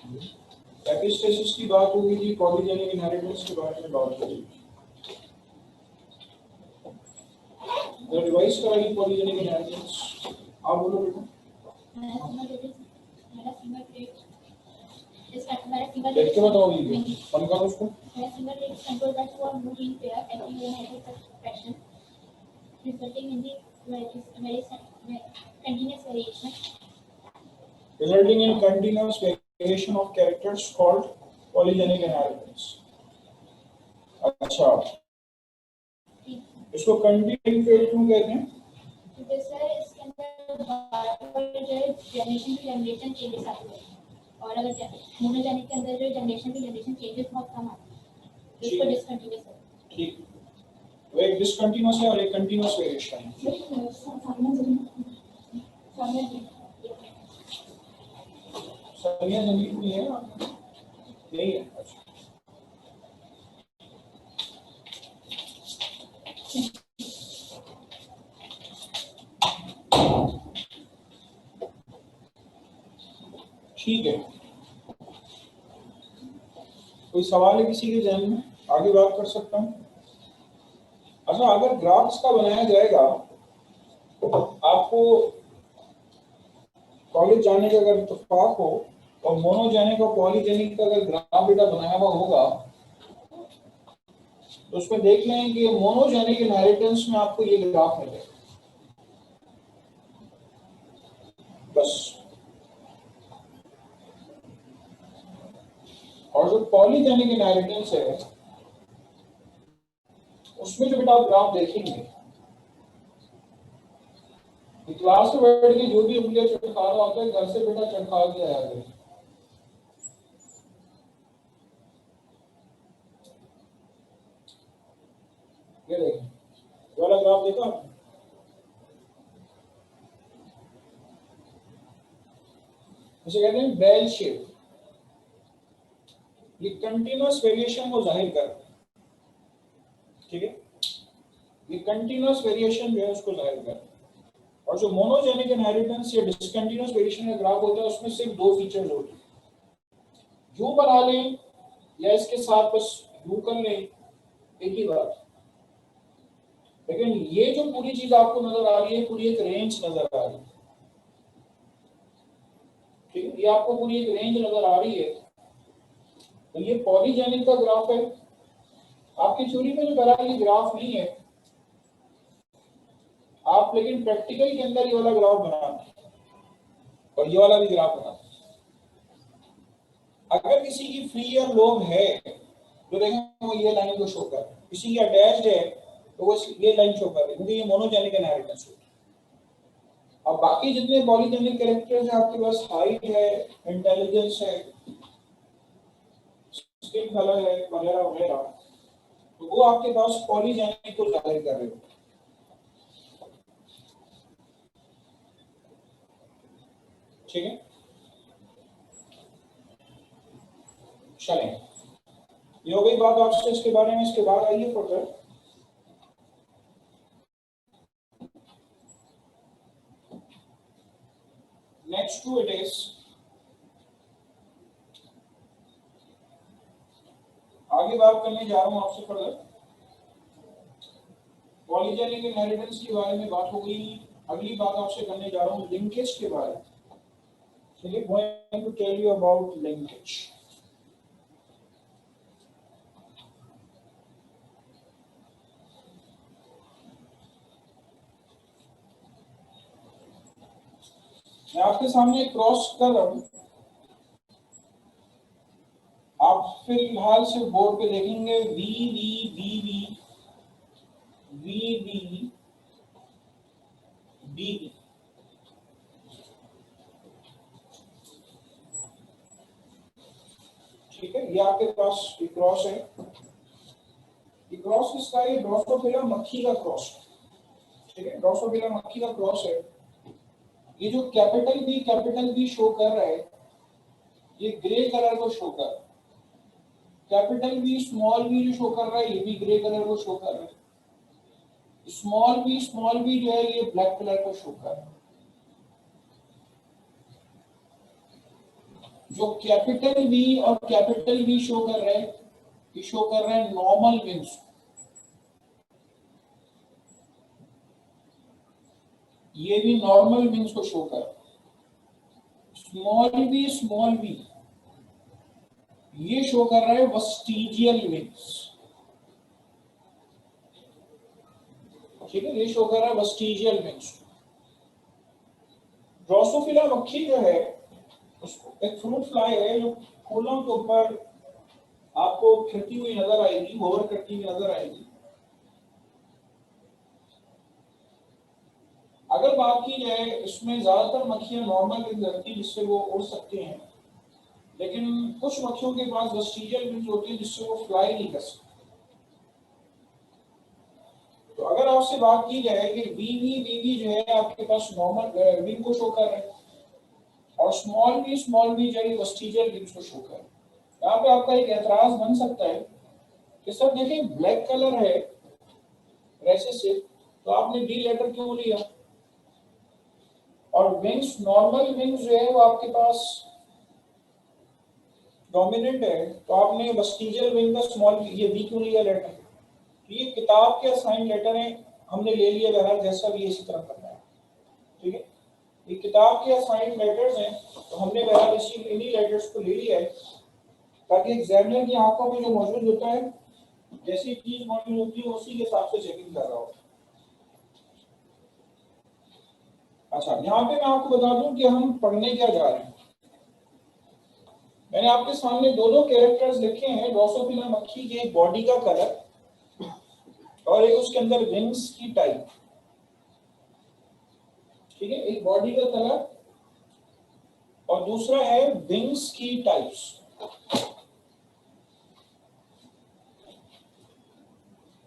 Epistasis की बात होगी जी, पॉलीजेनिक इनहेरिटेंस के बारे में बात होगी। तो रिवाइज कराइए पॉलीजेनिक इनहेरिटेंस। आप बोलो बेटा। देख के बताओ ये बंद करो उसको। resulting in continuous variation of characters called polygenic inheritance। अच्छा, इसको कंटिन्यूस क्यों कहते हैं? क्योंकि सर इसके अंदर जो है जनरेशन टू जनरेशन चेंजेस आते हैं, और अगर मोनोजेनिक के अंदर जो जनरेशन टू जनरेशन चेंजेस बहुत कम आते हैं, तो इसको डिसकंटिन्यूअस है। ठीक, वो एक डिसकंटिन्यूअस है और एक कंटिन्यूअस वेरिएशन है। सानिया जमीन में है नहीं है? अच्छा, ठीक है। कोई सवाल है किसी के ध्यान में? आगे बात कर सकता हूँ। अच्छा, अगर ग्राफ्स का बनाया जाएगा, आपको कॉलेज जाने का अगर इत्तेफाक हो और मोनोजेनिक और पॉलीजेनिक का अगर ग्राफ बेटा बनाया हुआ होगा, तो उसमें देख लें कि मोनोजेनिक इनहेरिटेंस में आपको ये ग्राफ मिलेगा। बस, और जो पॉलीजेनिक इनहेरिटेंस है उसमें जो बेटा आप ग्राफ देखेंगे, क्लास में बैठ के जो भी उंगलियां चटका रहा होता है, घर से बेटा चटका के आया है। ये देखें, ये वाला ग्राफ देखा आपने? इसे कहते हैं बेल शेप। ये कंटीन्यूअस वेरिएशन को जाहिर करता है, ठीक है? ये कंटीन्यूअस वेरिएशन जो है उसको जाहिर करता है। और जो मोनोजेनिक इनहेरिटेंस या डिसकंटीन्यूअस वेरिएशन का ग्राफ होता है, उसमें सिर्फ दो फीचर्स होते हैं, यू बना लें या इसके साथ बस यू कर लें, एक ही बात। लेकिन ये जो पूरी चीज आपको नजर आ रही है, पूरी एक रेंज नजर आ रही है, ठीक है? ये आपको पूरी एक रेंज नजर आ रही है, तो ये पॉलीजेनिक का ग्राफ है। आपकी थ्योरी में जो करा ये ग्राफ नहीं है, आप लेकिन प्रैक्टिकल के अंदर ये वाला ग्राफ बनाते हैं और ये वाला भी ग्राफ बनाते हैं। अगर किसी की फ्री और लोब है तो देखें वो ये लाइन को शो कर रहा है, किसी की अटैच्ड है तो वो ये लाइन शो कर रही है, क्योंकि ये मोनोजेनिक इनहेरिटेंस होती है। अब बाकी जितने पॉलीजेनिक कैरेक्टर्स हैं आपके पास, हाइट है, इंटेलिजेंस है, स्किन कलर है, वगैरह वगैरह, तो वो आपके पास पॉलीजेनिक को जाहिर कर रहे हो, ठीक है? चलें, ये हो गई बात आपसे इसके बारे में। इसके बाद आइए further. Next to it is, आगे बात करने जा रहा हूं आपसे फर्दर। पॉलीजेनिक इनहेरिटेंस के बारे में बात हो गई। अगली बात आपसे करने जा रहा हूं लिंकेज के बारे में। चलिए, going to tell you about linkage. मैं आपके सामने क्रॉस कर रहा हूं, आप फिलहाल से बोर्ड पे देखेंगे V V V V V V V, ठीक है? ये आपके पास क्रॉस है। ये क्रॉस किसका है? ड्रोसोफिला मक्खी का क्रॉस, ठीक है? ड्रोसोफिला मक्खी का क्रॉस है। ये जो कैपिटल बी शो कर रहा है, ये ग्रे कलर को शो कर रहा है। कैपिटल बी स्मॉल बी जो शो कर रहा है, ये भी ग्रे कलर को शो कर रहा है। स्मॉल बी जो है ये ब्लैक कलर को शो कर रहा है। जो कैपिटल वी और कैपिटल वी शो कर रहे हैं, ये शो कर रहे हैं नॉर्मल विंग्स। ये भी नॉर्मल विंग्स को शो कर, स्मॉल वी ये शो कर रहा है वेस्टिजियल विंग्स। ठीक है, ये शो कर रहा है वेस्टिजियल विंग्स। ड्रोसोफिला मक्खी जो है उसको एक फ्रूट फ्लाई है जो फूलों के ऊपर आपको फिरती हुई नजर आएगी, होवर करती हुई नजर आएगी। अगर बात की जाए, इसमें ज्यादातर मक्खियां नॉर्मल विंग रखती है जिससे वो उड़ सकते हैं, लेकिन कुछ मक्खियों के पास वेस्टिजियल विंग्स होती है जिससे वो फ्लाई नहीं कर सकते। तो अगर आपसे बात की जाए कि वीवी जो है आपके पास नॉर्मल विंग को शो कर रहे हैं और स्मॉल वी जो है वेस्टिजियल विंग्स को शो कर रहे हैं। यहाँ पे आपका एक एतराज बन सकता है कि सर देखिए ब्लैक कलर है रेसेसिव, तो आपने डी लेटर क्यों लिया? और विंग्स नॉर्मल विंग्स जो है वो आपके पास डोमिनेंट है, तो आपने वेस्टिजियल विंग का स्मॉल ये वी क्यों लिया लेटर? तो ये किताब के असाइन लेटर हैं, हमने ले लिया, बहरहाल जैसा भी इसी तरह करना है। ठीक है, ये किताब के असाइन लेटर्स हैं, तो हमने बहरहाल इसी इन्हीं लेटर्स को ले लिया है ताकि एग्जामिनर की आंखों में जो मौजूद होता है, जैसी चीज मौजूद होती है उसी के हिसाब से चेकिंग कर रहा हो। अच्छा, यहाँ पे मैं आपको बता दूं कि हम पढ़ने क्या जा रहे हैं। मैंने आपके सामने दो कैरेक्टर्स लिखे हैं ड्रोसोफिला मक्खी के, एक बॉडी का कलर और एक उसके अंदर विंग्स की टाइप। ठीक है, एक बॉडी का कलर और दूसरा है विंग्स की टाइप्स।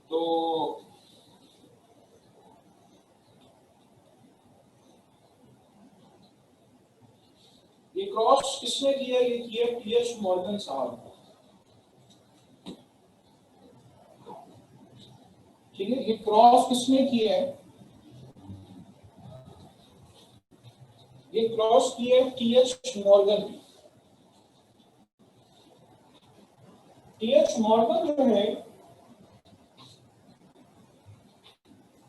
तो ये क्रॉस किसने किया? ये किया टी.एच. मॉर्गन साहब। ठीक है, ये क्रॉस किसने किया है? ये क्रॉस किया है टी.एच. मॉर्गन। टी.एच. मॉर्गन जो है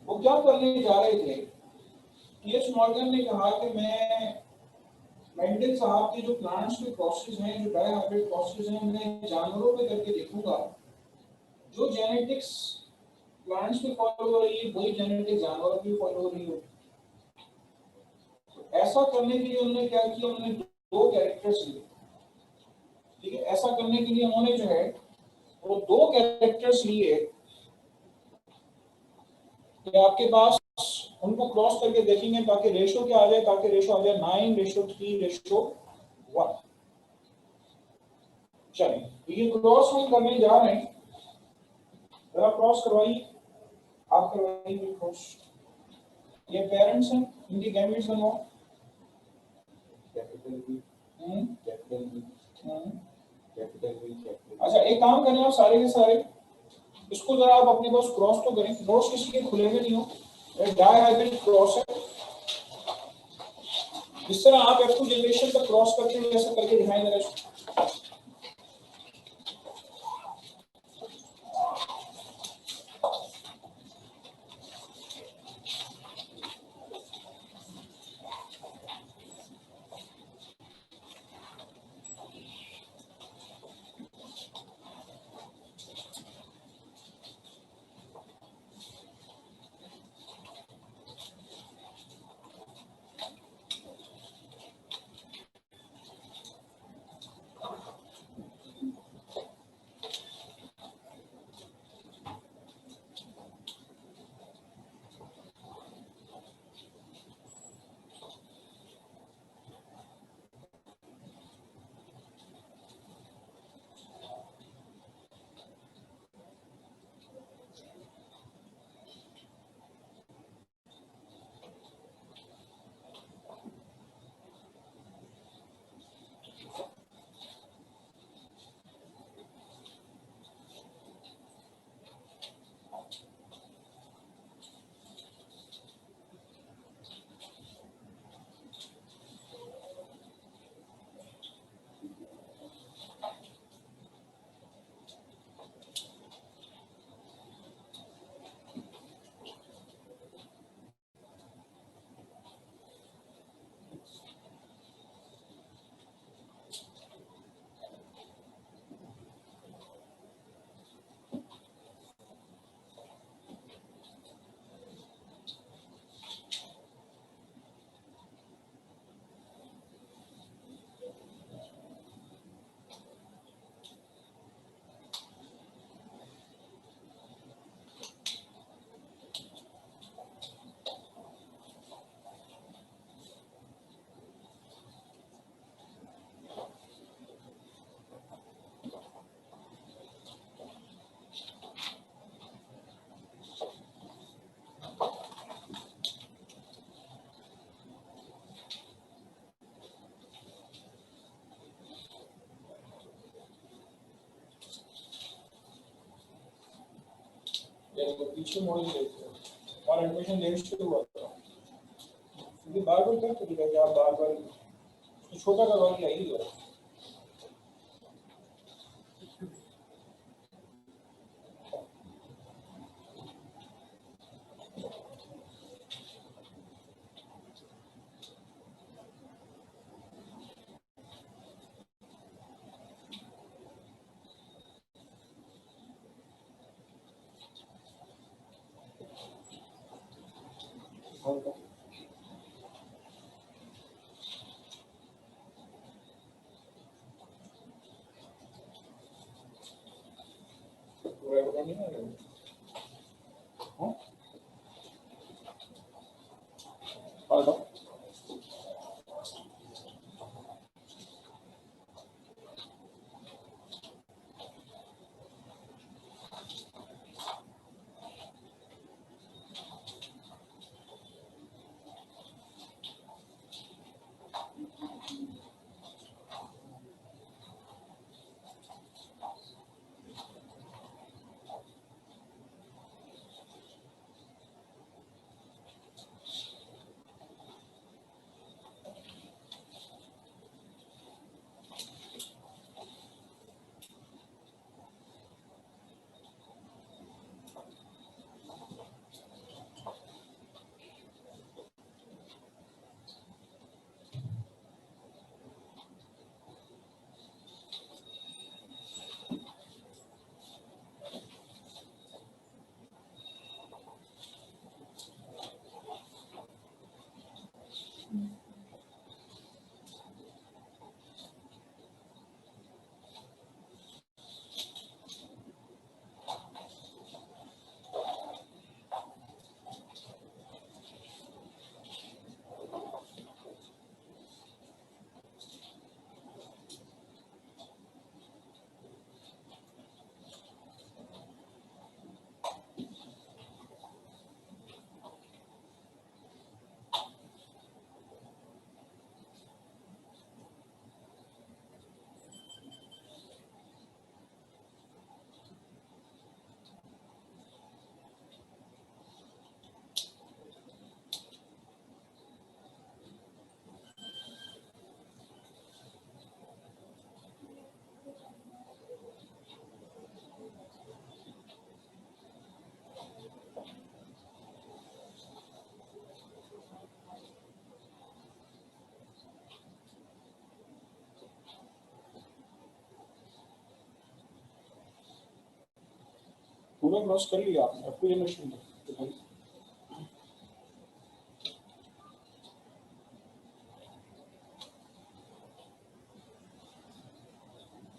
वो क्या करने जा रहे थे? टी.एच. मॉर्गन ने कहा कि मैं मेंडल साहब के जो प्लांट्स के क्रॉसेस हैं, जो डायहाइब्रिड क्रॉसेस हैं, उन्हें जानवरों पे करके देखूंगा। जो जेनेटिक्स प्लांट्स में फॉलो हो रही है वही जेनेटिक्स जानवरों में फॉलो हो रही है। तो ऐसा करने के लिए उन्होंने क्या किया? उन्होंने दो कैरेक्टर्स लिए। ठीक है, ऐसा करने के लिए उन्होंने जो है वो दो कैरेक्टर्स लिए कि आपके पास उनको क्रॉस करके देखेंगे ताकि रेशो क्या आ जाए, ताकि रेशो आ जाए 9:3:1। चलिए, ये क्रॉस हम करने जा रहे हैं। जरा क्रॉस करवाइए, आप करवाइए क्रॉस। ये पेरेंट्स हैं, इनकी गैमेट्स बनवाओ। Capital B, capital B, capital B, capital. अच्छा, एक काम करें आप सारे के सारे इसको जरा आप अपने पास क्रॉस तो करें। क्रॉस किसी के खुले में नहीं हो, डायहाइब्रिड क्रॉस है। जिस तरह आप F2 जनरेशन तक क्रॉस करते हैं ऐसा करके दिखाएं जरा। ये देखो पीछे मोड़ के देखते हो, और एडमिशन लेट शुरू हुआ था क्योंकि बार बार कर तो क्या आप बार बार तो छोटा करवा के आई हो। पूरा नहीं है हाँ हेलो पूरा क्रॉस कर लिया आपने, आपको ये मशीन तो भाई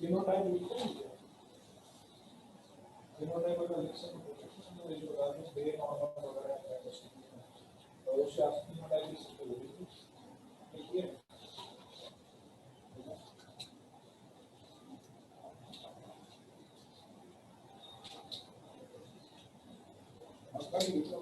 तीनों टाइम लिखते हैं, तीनों टाइम अगर लिख सकते हैं जो बता दें बे नॉर्मल वगैरह क्या कर सकते हैं और उससे आप तीनों टाइम लिख सकते हो ठीक है। आपका भी लिखो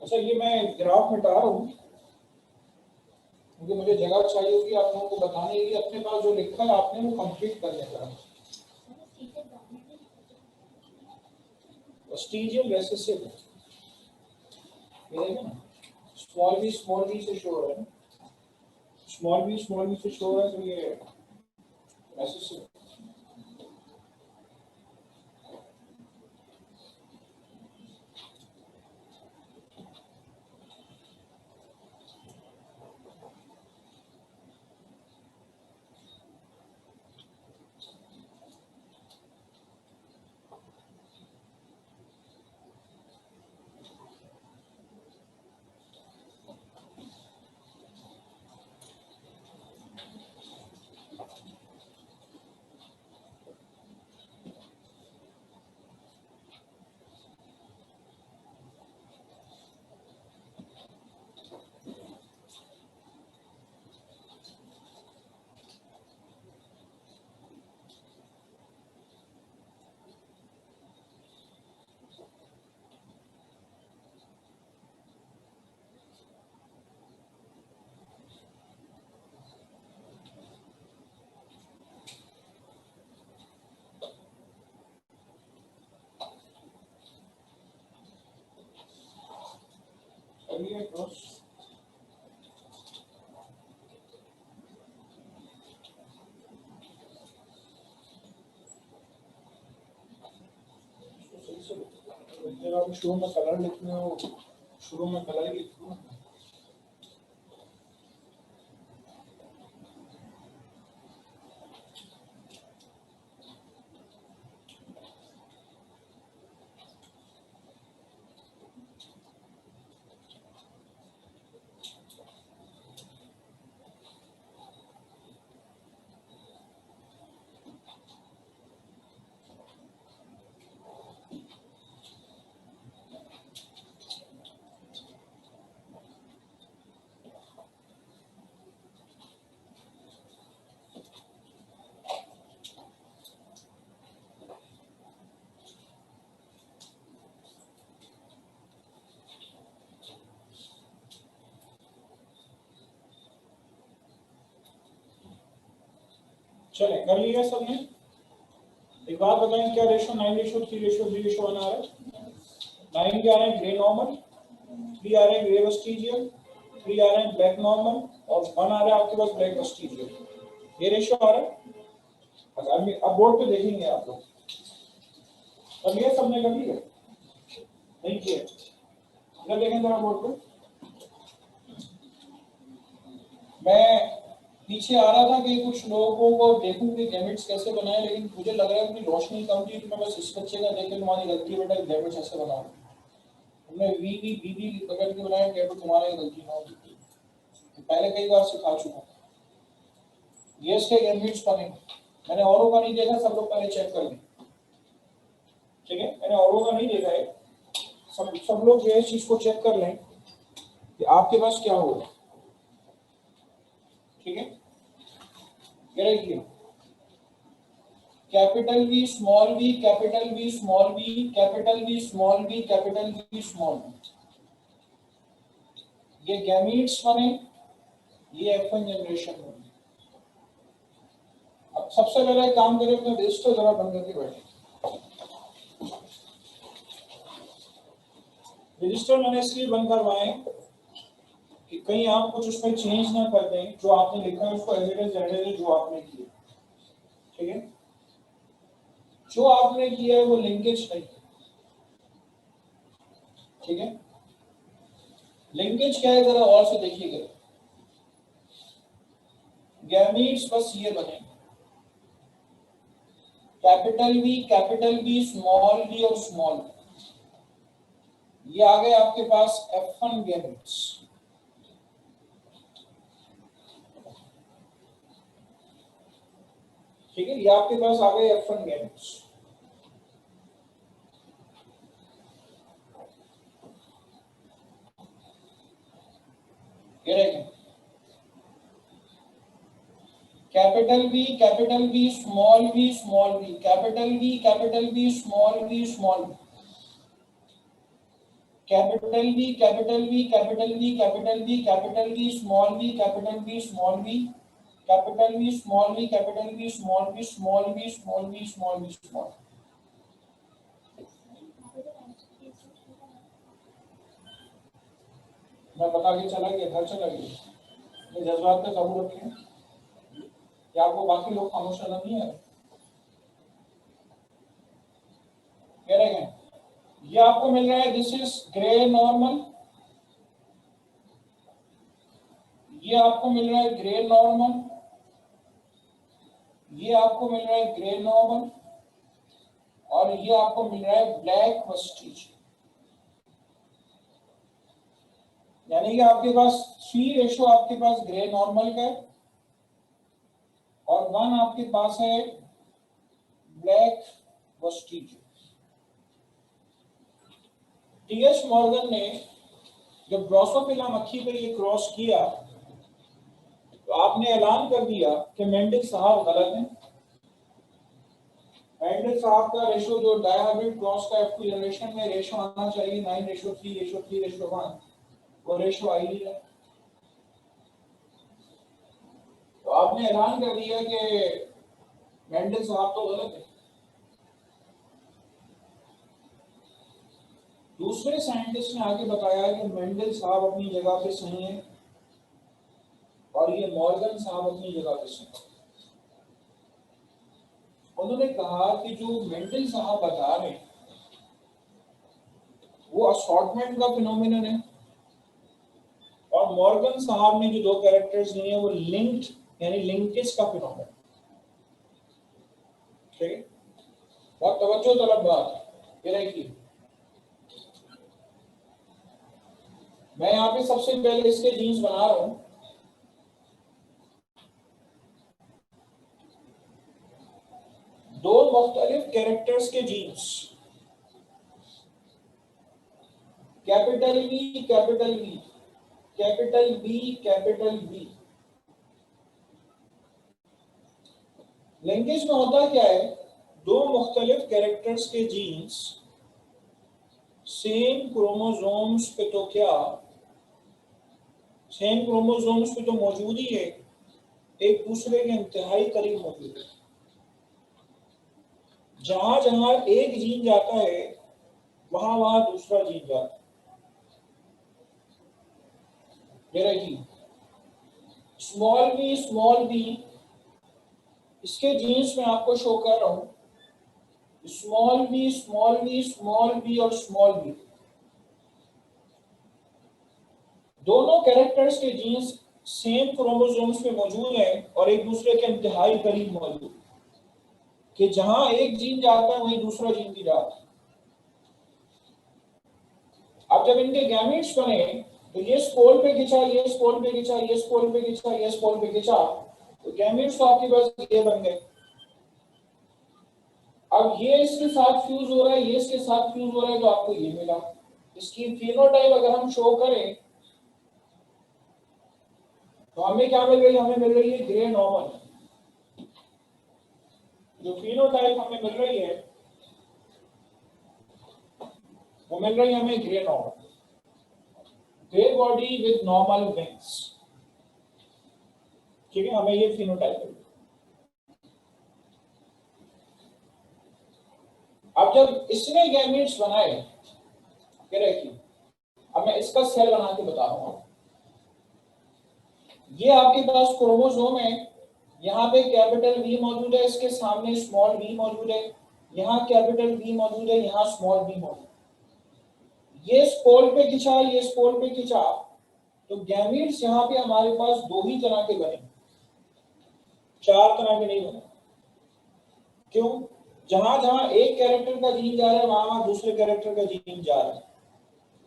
अच्छा। ये मैं ग्राफ मिटा रहा हूँ क्योंकि मुझे जगह चाहिए होगी आप लोगों को बताने के लिए, अपने पास जो लिखा है आपने वो कंप्लीट कर लेना है। स्टीजियल रेसेसिव ये देखो ना, स्मॉल बी से शो हो रहा है, स्मॉल बी से शो हो रहा है, तो ये रेसेसिव। करिए क्रॉस। शुरू में कलर लिखने हो, शुरू में कलर ही लिखो। चले कर लिया सबने। एक बात बताएं, क्या रेशो 9:3 रेशो 3:1 आ रहा है? 9 क्या आ रहे हैं ग्रे नॉर्मल, 3 आ रहे हैं ग्रे वेस्टिजियल, 3 आ रहे हैं ब्लैक नॉर्मल और 1 आ रहा है आपके पास ब्लैक वेस्टिजियल। ये रेशो आ रहा है। अब बोर्ड पे देखेंगे आप लोग। कर लिया सबने? कर लिया? नहीं किया? इधर देखें जरा बोर्ड पे। मैं पीछे आ रहा था कि कुछ लोगों को देखूं कि गैमेट्स कैसे बनाए, लेकिन मुझे लग रहा है कि रोशनी कम थी तो मैं बस इस बच्चे का देख के तुम्हारी गलती है बेटा, गैमेट्स ऐसे बनाओ। तुमने वी पकड़ के बनाया, गैमेट तुम्हारी गलती ना होगी, पहले कई बार सिखा चुका हूं। यस के गैमेट्स बने, मैंने औरों का नहीं देखा, सब लोग पहले चेक कर लें, ठीक है? मैंने औरों का नहीं देखा है, सब लोग ये चीज को चेक कर लें कि आपके पास क्या होगा, ठीक है? Capital V small V, capital V small V, capital V small V, capital V small V, ये गैमीट्स बने, ये F1 जनरेशन बने। अब सबसे पहले काम करें अपने रजिस्टर जरा बंद करके बैठे। रजिस्टर मैंने इसलिए बंद करवाए कि कहीं आप कुछ उसमें चेंज ना कर दें, जो आपने लिखा है उसको एज इट इज रहने दें जो आपने किया, ठीक है? जो आपने किया है वो लिंकेज नहीं, ठीक है? लिंकेज क्या है जरा और से देखिएगा। गैमीट्स बस ये बने, कैपिटल वी स्मॉल वी और स्मॉल वी, ये आ गए आपके पास F1 गैमेट्स, ठीक है? ये आपके पास आ गए F1 गैमेट्स। ये रहेंगे capital V small V small V, capital V small V small V, capital V capital V capital V capital V capital V small V capital V small V, capital V small V capital V small V small V small V small V small. V बता के चला गया, घर चला गया, जज्बात पे काबू रखें। क्या आपको बाकी लोग खामोश नजर नहीं है? कह रहे हैं ये आपको मिल रहा है, दिस इज ग्रे नॉर्मल, ये आपको मिल रहा है ग्रे नॉर्मल, ये आपको मिल रहा है ग्रे नॉर्मल और ये आपको मिल रहा है ब्लैक वेस्टिज। यानी कि आपके पास 3 रेशो आपके पास ग्रे नॉर्मल का है और 1 आपके पास है ब्लैक वेस्टिज। टीएस मॉर्गन ने जब ड्रोसोफिला मक्खी पे ये क्रॉस किया तो आपने ऐलान कर दिया कि मेंडिक साहब गलत हैं। मेंडिक साहब का रेशो जो डायहाइब्रिड क्रॉस का F2 जनरेशन में रेशो आना चाहिए 9:3:1, वो रेशो आई नहीं है। तो आपने ऐलान कर दिया कि मेंडिक साहब तो गलत है। दूसरे साइंटिस्ट ने आगे बताया कि मेंडल साहब अपनी जगह पे सही है और ये मॉर्गन साहब अपनी जगह पे सही है। उन्होंने कहा कि जो मेंडल साहब बता रहे हैं वो असॉर्टमेंट का फिनोमिनन है और मॉर्गन साहब ने जो दो कैरेक्टर्स लिए हैं वो लिंक्ड यानी लिंकेज का फिनोमिनन। ठीक है, बहुत तवज्जो तलब बात है। ये देखिए, मैं यहाँ पे सबसे पहले इसके जीन्स बना रहा हूं। दो मुख्तलिफ कैरेक्टर्स के genes, capital B capital B capital B capital B. Linkage में होता क्या है, दो मुख्तलिफ कैरेक्टर्स के जीन्स सेम क्रोमोसोम्स पे तो क्या सेम क्रोमोसोम्स पे तो मौजूद ही है, एक दूसरे के इंतहाई करीब मौजूद है। जहां जहां एक जीन जाता है वहां वहां दूसरा जीन जाता है। देखिए, स्मॉल बी इसके जीन्स में आपको शो कर रहा हूं, small B small B small B और स्मॉल बी, दोनों कैरेक्टर्स के जीन्स सेम क्रोमोसोम्स पे मौजूद हैं और एक दूसरे के इंतहाई करीब मौजूद, कि जहां एक जीन जाता है वहीं दूसरा जीन भी जाता है। अब जब इनके गैमेट्स बने तो ये स्पोल पे खिंचा, ये स्पोल पे खिंचा, ये स्पोल पे खिंचा, ये स्पोल पे खिंचा, तो गैमेट्स तो आपके पास ये बन गए। अब ये इसके साथ फ्यूज हो रहा है, ये इसके साथ फ्यूज हो रहा है, तो आपको ये मिला। इसकी फिनोटाइप अगर हम शो करें तो हमें क्या मिल रही है, हमें मिल रही है ग्रे नॉर्मल। जो फिनोटाइप हमें मिल रही है वो मिल रही है हमें grey normal, grey body with normal wings. ठीक है, हमें ये फिनोटाइप मिल। अब जब इसने गैमेट्स बनाए, कह रहे कि अब मैं इसका सेल बना के बता रहा हूं। ये आपके पास क्रोमोसोम है, यहाँ पे कैपिटल वी मौजूद है, इसके सामने स्मॉल बी मौजूद है, यहाँ कैपिटल बी मौजूद है, यहाँ स्मॉल बी मौजूद है। ये स्पोल पे खिंचा, ये स्पोल पे खिंचा, तो गैमीट्स यहाँ पे हमारे पास दो ही तरह के बने, चार तरह के नहीं बने। क्यों? जहां जहां एक कैरेक्टर का जीन जा रहा है वहां वहां दूसरे कैरेक्टर का जीन जा रहा है।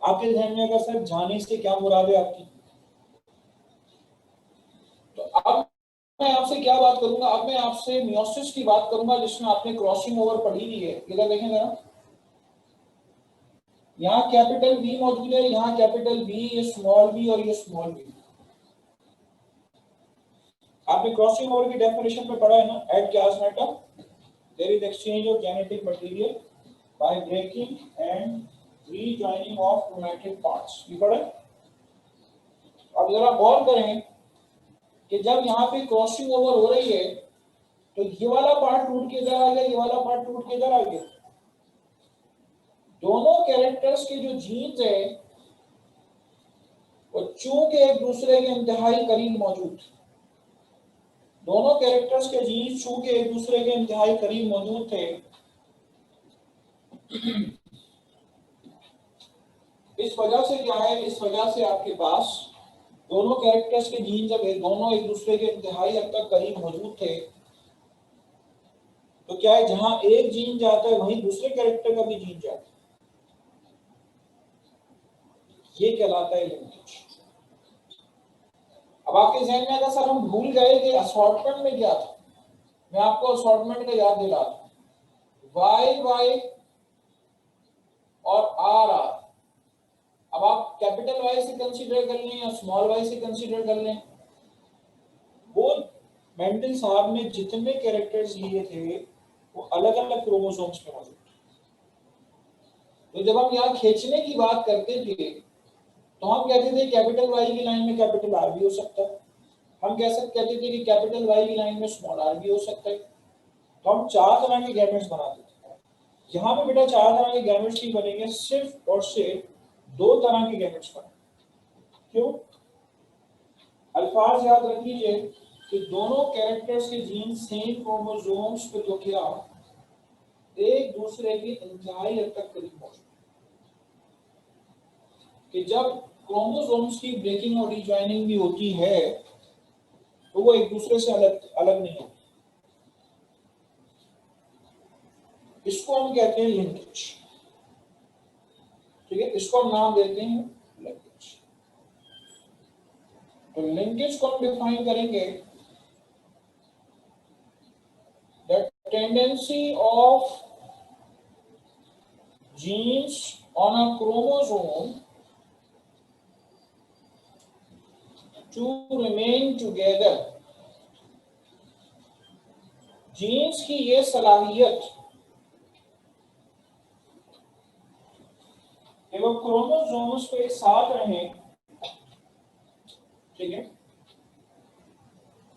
आपके ध्यान में अगर सर जाने से क्या मुराद है आपकी? तो अब मैं आपसे क्या बात करूंगा, अब मैं आपसे मियोसिस की बात करूंगा जिसमें आपने क्रॉसिंग ओवर पढ़ी हुई है। इधर देखें जरा, यहाँ कैपिटल बी मौजूद है, यहाँ कैपिटल बी, ये स्मॉल बी और ये स्मॉल बी। आपने क्रॉसिंग ओवर की डेफिनेशन में पढ़ा है ना, at chiasmata there is exchange of genetic material by breaking and rejoining of chromatid parts, ये पढ़ा है। अब जरा गौर करें कि जब यहाँ पे क्रॉसिंग ओवर हो रही है तो ये वाला पार्ट टूट के इधर आ गया, ये वाला पार्ट टूट के इधर आ गया। दोनों कैरेक्टर्स के जो जीन्स है वो चूंकि एक दूसरे के इंतहाई करीब मौजूद, दोनों कैरेक्टर्स के जीन्स चूंकि एक दूसरे के इंतहाई करीब मौजूद थे, इस वजह से क्या है, इस वजह से आपके पास दोनों कैरेक्टर्स के जीन जब दोनों एक दूसरे के इंतहाई हद तक करीब मौजूद थे तो क्या है, जहां एक जीन जाता है वहीं दूसरे कैरेक्टर का भी जीन जाता है। ये कहलाता है लिंकेज। अब आपके जहन में अगर सर हम भूल गए कि असॉर्टमेंट में क्या था, मैं आपको असॉर्टमेंट का याद दिला दूं, वाई वाई और आर आर। अब आप कैपिटल वाई से कंसीडर कर लें या स्मॉल वाई से कंसीडर कर लें, वो मेंडल साहब ने जितने कैरेक्टर्स लिए थे वो अलग अलग क्रोमोसोम्स पे मौजूद थे। तो जब हम यहाँ खींचने की बात करते थे तो हम कहते थे कैपिटल वाई की लाइन में कैपिटल आर भी हो सकता है, हम कहते थे कि कैपिटल वाई की लाइन में स्मॉल आर भी हो सकता है। तो हम चार तरह के गैमेट्स बनाते थे। यहाँ पे बेटा 4 तरह के गैमेट्स ही बनेंगे, सिर्फ और सिर्फ 2 तरह के गैमेट्स बने। क्यों? अल्फाज याद रख लीजिए कि दोनों कैरेक्टर्स के जीन सेम क्रोमोसोम्स पे तो क्या एक दूसरे की इंतहाई हद तक करीब पहुंचते कि जब क्रोमोसोम्स की ब्रेकिंग और रिजॉइनिंग भी होती है तो वो एक दूसरे से अलग अलग नहीं होती। इसको हम कहते हैं लिंकेज। ठीक है, इसको हम नाम देते हैं लिंकेज। तो लिंकेज को हम डिफाइन करेंगे the tendency of genes on a chromosome to remain together। जीन्स की ये सलाहियत कि वो क्रोमोसोम्स पे साथ रहें, ठीक है,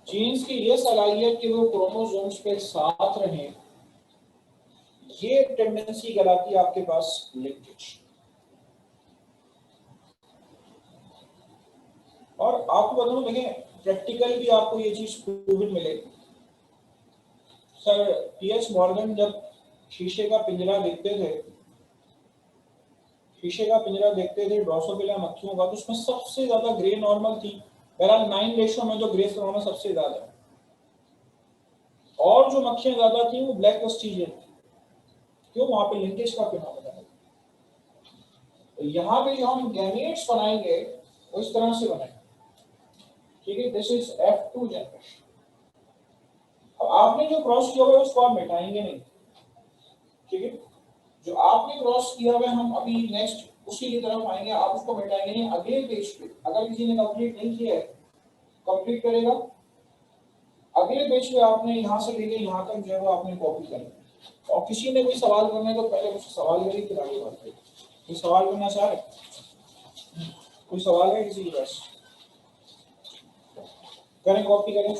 जीन्स की ये सलाहियत कि वो क्रोमोसोम्स पे साथ रहें, ये टेंडेंसी कहलाती है आपके पास लिंकेज। और आपको बताऊं, देखें प्रैक्टिकल भी आपको ये चीज प्रूवन मिलेगी। सर पीएच मॉर्गन जब शीशे का पिंजरा देखते थे, ड्रोसोफिला मक्खियों का, तो उसमें सबसे ज्यादा ग्रे नॉर्मल थी। बहरहाल 9 रेशो में जो ग्रे नॉर्मल सबसे ज्यादा है, और जो मक्खियां ज्यादा थी वो ब्लैक वेस्टिजियन थी। क्यों? वहां पे लिंकेज का फिनोमेना है। तो यहाँ पे जो हम गैमेट्स बनाएंगे वो इस तरह से बनाएंगे, ठीक है। This is F2 generation. अब आपने जो क्रॉस किया हुआ है उसको आप मिटाएंगे नहीं, ठीक है। जो आपने क्रॉस किया हुआ है हम अभी नेक्स्ट उसी की तरफ आएंगे, आप उसको मिटाएंगे नहीं। अगले पेज पे अगर किसी ने कंप्लीट नहीं किया है, कंप्लीट करेगा। अगले पेज पे आपने यहाँ से लेके यहाँ तक जो है वो आपने कॉपी करना। और किसी ने कोई सवाल करना है तो पहले मुझसे सवाल करिए, फिर आगे बात करिए। कोई सवाल करना चाह रहे? कोई सवाल है किसी के पास? करें, कॉपी करें।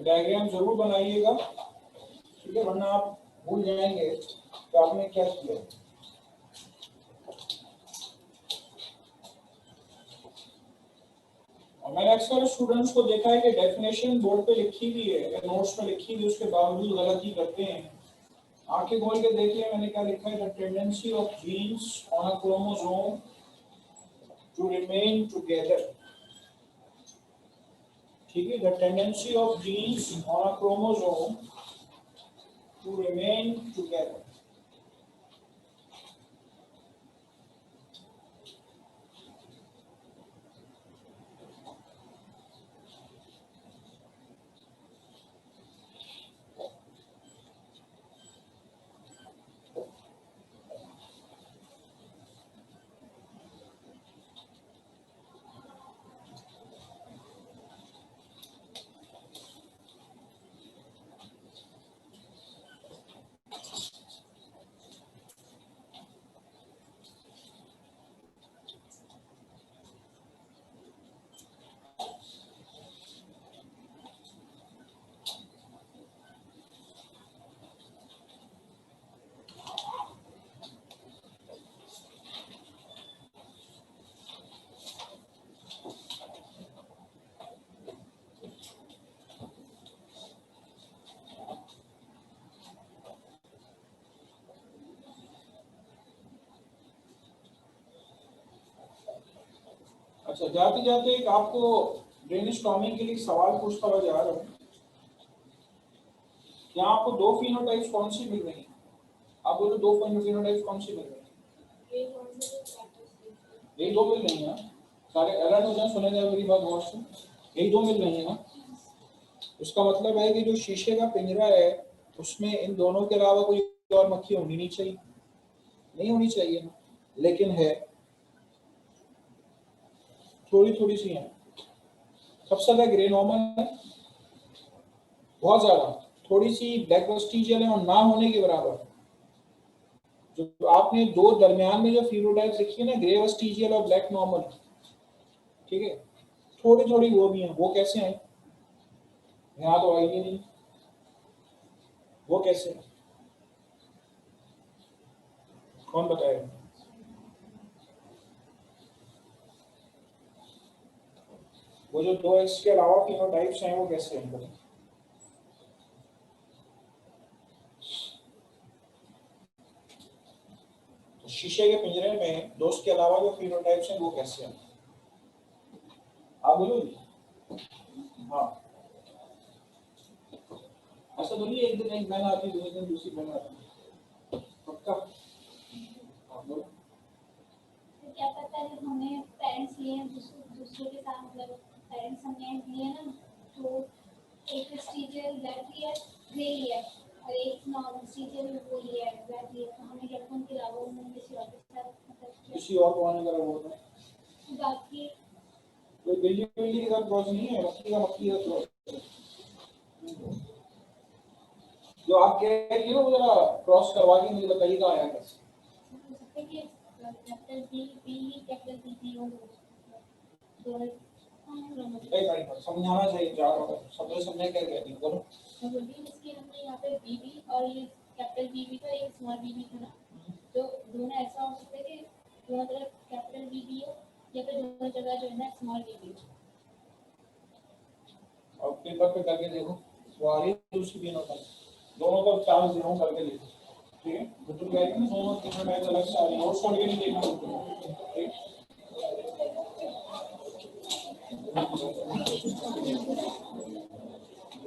डायग्राम जरूर बनाइएगा, ठीक है, वरना आप भूल जाएंगे कि आपने क्या किया। और मैंने अक्सर स्टूडेंट्स को देखा है कि डेफिनेशन बोर्ड पे लिखी हुई है या नोट्स में लिखी हुई, उसके बावजूद गलती करते हैं। आंखें खोल के देखिए मैंने क्या लिखा है, the tendency of genes on a chromosome to remain together. ठीक है, the tendency of genes on a chromosome to remain together. अच्छा, जाते जाते एक आपको ब्रेनस्टॉर्मिंग के लिए सवाल पूछता हुआ जा रहा हूँ। क्या आपको दो फिनोटाइप्स कौन सी मिल रही हैं? आप बोलो दो फिनोटाइप्स कौन सी मिल रही हैं? यही दो मिल रही हैं। सारे अलर्ट हो जाए, सुने जाए मेरी बात गौर से। यही दो मिल रही है ना? उसका मतलब है कि जो शीशे का पिंजरा है उसमें इन दोनों के अलावा कोई और मक्खी होनी नहीं चाहिए, नहीं होनी चाहिए ना, लेकिन है, थोड़ी थोड़ी सी है। सबसे ज्यादा ग्रे नॉर्मल है, बहुत ज्यादा, थोड़ी सी ब्लैक वेस्टिजियल है और ना होने के बराबर। जो आपने दो दरमियान में जो फिनोटाइप लिखी है ना, ग्रे वेस्टिजियल और ब्लैक नॉर्मल, ठीक है, थोड़ी थोड़ी वो भी है। वो कैसे है? यहाँ तो आई नहीं, वो कैसे है? कौन बताएगा? वो जो दो एक्स के अलावा फिनोटाइप्स हैं वो कैसे हैं? तो शीशे के पिंजरे में दोस्त के अलावा जो फिनोटाइप्स हैं वो कैसे हैं? आप बोलो। हाँ, ऐसा तो नहीं एक दिन एक बहन आती, दूसरे दिन दूसरी बहन आती, पक्का? हाँ बोलो। तो क्या पता है हमें पेरेंट्स लिए दूसरे के साथ, मतलब पेरेंट्स हमने लिए ना, तो एक स्टीजर ब्लैक लिया ग्रे लिया और एक नॉर्मल स्टीजर वो लिया ब्लैक लिया, तो हमें क्या उनके अलावा उन्होंने किसी और के साथ मतलब किसी और को आने का वो है बाकी कोई बिल्ली बिल्ली के साथ क्रॉस नहीं है, मक्खी का क्रॉस। जो आप कह रही हो वो जरा क्रॉस करवा के मुझे बताइएगा आया कैसे। Capital B B capital B और दोनों समझाना चाहिए, जा रहा हूँ समझे, समझे क्या कहती है बोलो। इसके हमने यहाँ पे बीबी और ये कैपिटल बीबी था, एक स्मॉल बीबी था ना, तो दोनों ऐसा हो सकता है कि दोनों तरफ कैपिटल बीबी हो या फिर दोनों जगह जो है ना स्मॉल बीबी हो। और पेपर पे करके देखो, वो आ रही है दूसरी भी नोट, दोनों को 4 0 करके देखो, ठीक है। तो तुम कहेंगे ना दोनों तीनों मैच अलग से आ रही है, और छोड़ के नहीं देखना।